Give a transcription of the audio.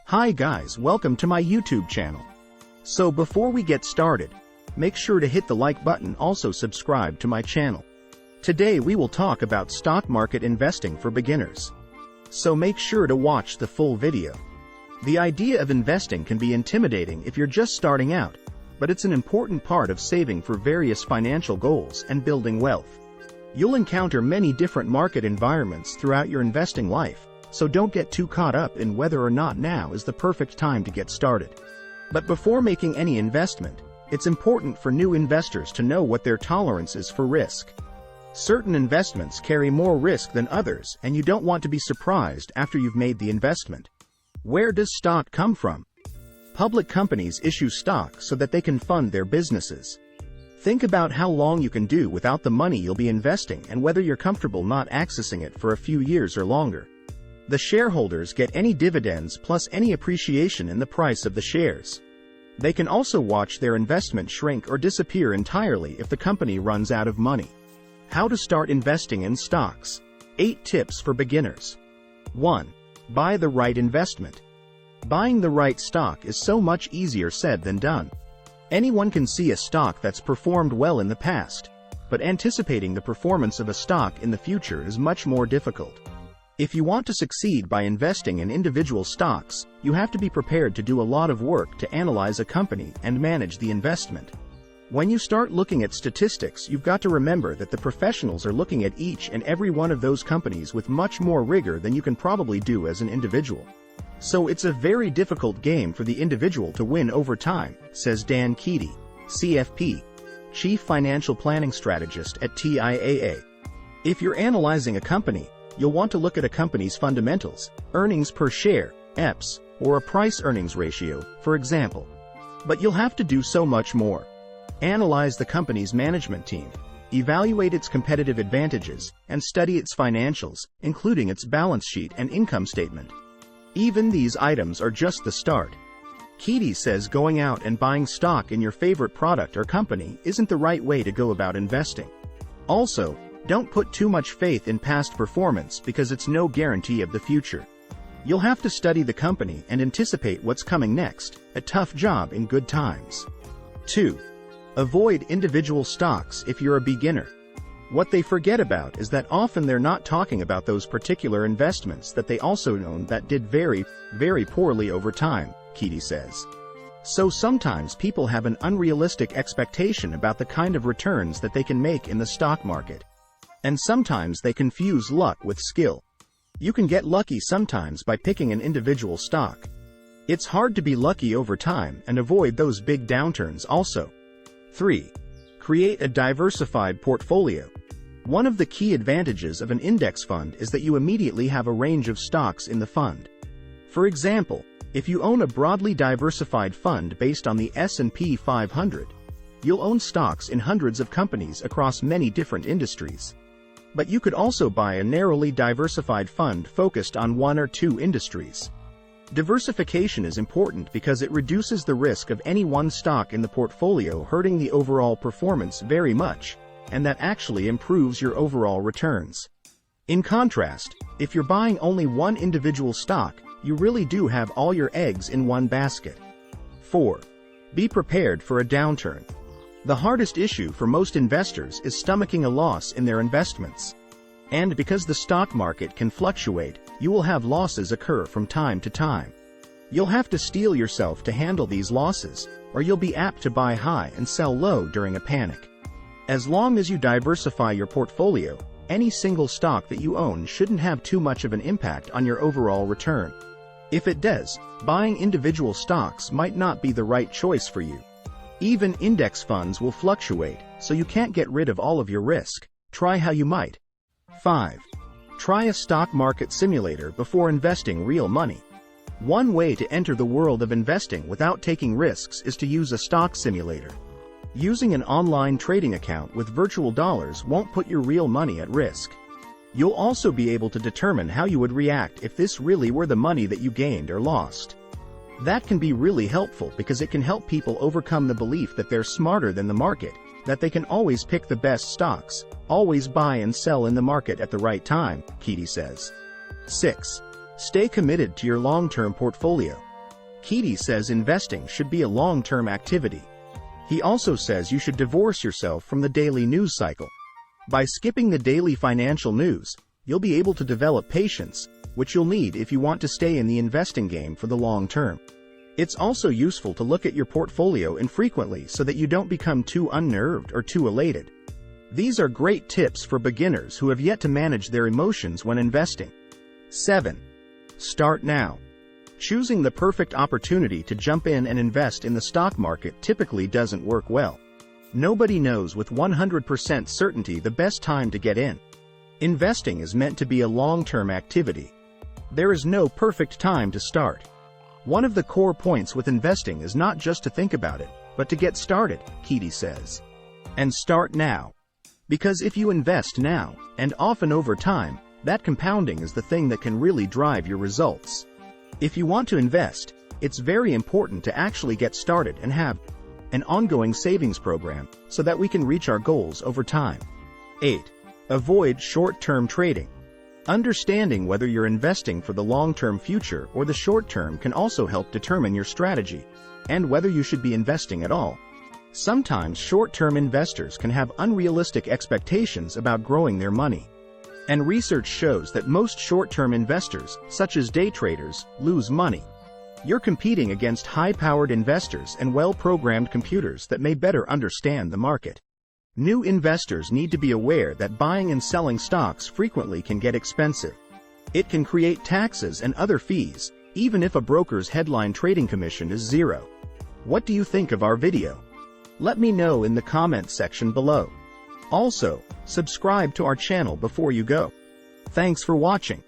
Hi guys, welcome to my YouTube channel. So before we get started, make sure to hit the like button, also subscribe to my channel. Today we will talk about stock market investing for beginners. So make sure to watch the full video. The idea of investing can be intimidating if you're just starting out, but it's an important part of saving for various financial goals and building wealth. You'll encounter many different market environments throughout your investing life, so don't get too caught up in whether or not now is the perfect time to get started. But before making any investment, it's important for new investors to know what their tolerance is for risk. Certain investments carry more risk than others, and you don't want to be surprised after you've made the investment. Where does stock come from? Public companies issue stock so that they can fund their businesses. Think about how long you can do without the money you'll be investing and whether you're comfortable not accessing it for a few years or longer. The shareholders get any dividends plus any appreciation in the price of the shares. They can also watch their investment shrink or disappear entirely if the company runs out of money. How to start investing in stocks. 8 tips for beginners. 1. Buy the right investment. Buying the right stock is so much easier said than done. Anyone can see a stock that's performed well in the past, but anticipating the performance of a stock in the future is much more difficult. If you want to succeed by investing in individual stocks, you have to be prepared to do a lot of work to analyze a company and manage the investment. When you start looking at statistics, you've got to remember that the professionals are looking at each and every one of those companies with much more rigor than you can probably do as an individual. So it's a very difficult game for the individual to win over time, says Dan Keaty, CFP, Chief Financial Planning Strategist at TIAA. If you're analyzing a company, you'll want to look at a company's fundamentals, earnings per share, EPS, or a price-earnings ratio, for example. But you'll have to do so much more. Analyze the company's management team, evaluate its competitive advantages, and study its financials, including its balance sheet and income statement. Even these items are just the start. Keaty says going out and buying stock in your favorite product or company isn't the right way to go about investing. Also, don't put too much faith in past performance because it's no guarantee of the future. You'll have to study the company and anticipate what's coming next, a tough job in good times. 2. Avoid individual stocks if you're a beginner. What they forget about is that often they're not talking about those particular investments that they also own that did very, very poorly over time, Keaty says. So sometimes people have an unrealistic expectation about the kind of returns that they can make in the stock market. And sometimes they confuse luck with skill. You can get lucky sometimes by picking an individual stock. It's hard to be lucky over time and avoid those big downturns also. 3. Create a diversified portfolio. One of the key advantages of an index fund is that you immediately have a range of stocks in the fund. For example, if you own a broadly diversified fund based on the S&P 500, you'll own stocks in hundreds of companies across many different industries. But you could also buy a narrowly diversified fund focused on one or two industries. Diversification is important because it reduces the risk of any one stock in the portfolio hurting the overall performance very much, and that actually improves your overall returns. In contrast, if you're buying only one individual stock, you really do have all your eggs in one basket. 4. Be prepared for a downturn. The hardest issue for most investors is stomaching a loss in their investments. And because the stock market can fluctuate, you will have losses occur from time to time. You'll have to steel yourself to handle these losses, or you'll be apt to buy high and sell low during a panic. As long as you diversify your portfolio, any single stock that you own shouldn't have too much of an impact on your overall return. If it does, buying individual stocks might not be the right choice for you. Even index funds will fluctuate, so you can't get rid of all of your risk, try how you might. 5. Try a stock market simulator before investing real money. One way to enter the world of investing without taking risks is to use a stock simulator. Using an online trading account with virtual dollars won't put your real money at risk. You'll also be able to determine how you would react if this really were the money that you gained or lost. That can be really helpful because it can help people overcome the belief that they're smarter than the market, that they can always pick the best stocks, always buy and sell in the market at the right time, Keaty says. 6. Stay committed to your long-term portfolio. Keaty says investing should be a long-term activity. He also says you should divorce yourself from the daily news cycle. By skipping the daily financial news, you'll be able to develop patience, which you'll need if you want to stay in the investing game for the long term. It's also useful to look at your portfolio infrequently so that you don't become too unnerved or too elated. These are great tips for beginners who have yet to manage their emotions when investing. 7. Start now. Choosing the perfect opportunity to jump in and invest in the stock market typically doesn't work well. Nobody knows with 100% certainty the best time to get in. Investing is meant to be a long-term activity. There is no perfect time to start. One of the core points with investing is not just to think about it, but to get started, Keaty says. And start now. Because if you invest now, and often over time, that compounding is the thing that can really drive your results. If you want to invest, it's very important to actually get started and have an ongoing savings program so that we can reach our goals over time. 8. Avoid short-term trading. Understanding whether you're investing for the long-term future or the short term can also help determine your strategy and whether you should be investing at all. Sometimes short-term investors can have unrealistic expectations about growing their money. And research shows that most short-term investors, such as day traders, lose money. You're competing against high-powered investors and well-programmed computers that may better understand the market. New investors need to be aware that buying and selling stocks frequently can get expensive. It can create taxes and other fees, even if a broker's headline trading commission is zero. What do you think of our video? Let me know in the comments section below. Also, subscribe to our channel before you go. Thanks for watching.